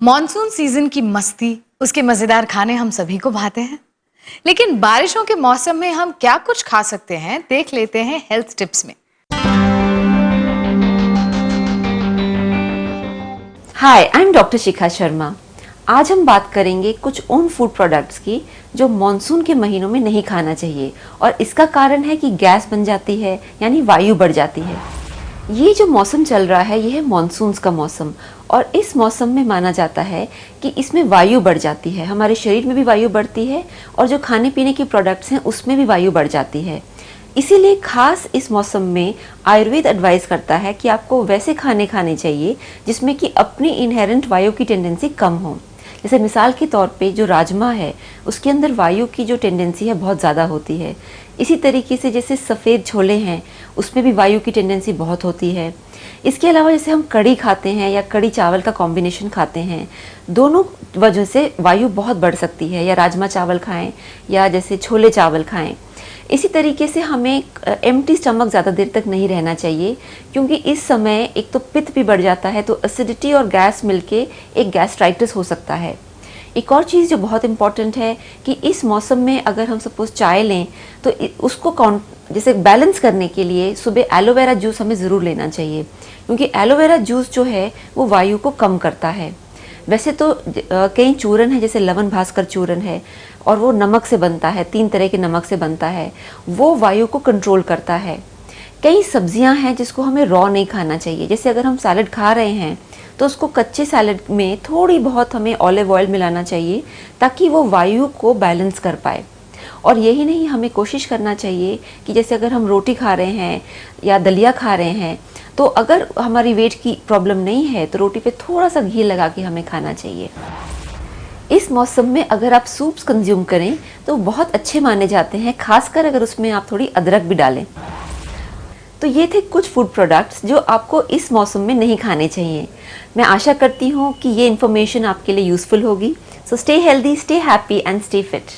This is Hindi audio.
मॉनसून सीजन की मस्ती, उसके मजेदार खाने हम सभी को भाते हैं। लेकिन बारिशों के मौसम में हम क्या कुछ खा सकते हैं, देख लेते हैं हेल्थ टिप्स में। हाय, I am doctor Shikha Sharma. आज हम बात करेंगे कुछ उन फूड प्रोडक्ट्स की जो मॉनसून के महीनों में नहीं खाना चाहिए, और इसका कारण है कि गैस बन जाती है, यानी वायु बढ़ जाती है। ये जो मौसम चल रहा है, ये है मॉनसून्स का मौसम, और इस मौसम में माना जाता है कि इसमें वायु बढ़ जाती है। हमारे शरीर में भी वायु बढ़ती है, और जो खाने पीने के प्रोडक्ट्स हैं उसमें भी वायु बढ़ जाती है। इसीलिए खास इस मौसम में आयुर्वेद एडवाइस करता है कि आपको वैसे खाने खाने चाहिए जिसमें कि अपनी इनहेरेंट वायु की टेंडेंसी कम हो। जैसे मिसाल के तौर पे जो राजमा है, उसके अंदर वायु की जो टेंडेंसी है बहुत ज़्यादा होती है। इसी तरीके से जैसे सफ़ेद छोले हैं, उसमें भी वायु की टेंडेंसी बहुत होती है। इसके अलावा जैसे हम कढ़ी खाते हैं या कढ़ी चावल का कॉम्बिनेशन खाते हैं, दोनों वजह से वायु बहुत बढ़ सकती है। या राजमा चावल खाएं या जैसे छोले चावल खाएं। इसी तरीके से हमें एम्प्टी स्टमक ज़्यादा देर तक नहीं रहना चाहिए, क्योंकि इस समय एक तो पित्त भी बढ़ जाता है, तो एसिडिटी और गैस मिलके एक गैस्ट्राइटिस हो सकता है। एक और चीज़ जो बहुत इम्पॉर्टेंट है कि इस मौसम में अगर हम सपोज चाय लें तो उसको जैसे बैलेंस करने के लिए सुबह एलोवेरा जूस हमें ज़रूर लेना चाहिए, क्योंकि एलोवेरा जूस जो है वो वायु को कम करता है। वैसे तो कई चूरन है, जैसे लवन भास्कर चूरन है, और वो नमक से बनता है, 3 तरह के नमक से बनता है, वो वायु को कंट्रोल करता है। कई सब्जियां हैं जिसको हमें रॉ नहीं खाना चाहिए। जैसे अगर हम सैलड खा रहे हैं तो उसको कच्चे सैलड में थोड़ी बहुत हमें ऑलिव ऑयल मिलाना चाहिए, ताकि वो वायु को बैलेंस कर पाए। और यही नहीं, हमें कोशिश करना चाहिए कि जैसे अगर हम रोटी खा रहे हैं या दलिया खा रहे हैं, तो अगर हमारी वेट की प्रॉब्लम नहीं है तो रोटी पे थोड़ा सा घी लगा के हमें खाना चाहिए। इस मौसम में अगर आप सूप्स कंज्यूम करें तो बहुत अच्छे माने जाते हैं, खासकर अगर उसमें आप थोड़ी अदरक भी डालें। तो ये थे कुछ फूड प्रोडक्ट्स जो आपको इस मौसम में नहीं खाने चाहिए। मैं आशा करती हूँ कि ये इन्फॉर्मेशन आपके लिए यूज़फुल होगी। So stay healthy, stay happy and stay fit.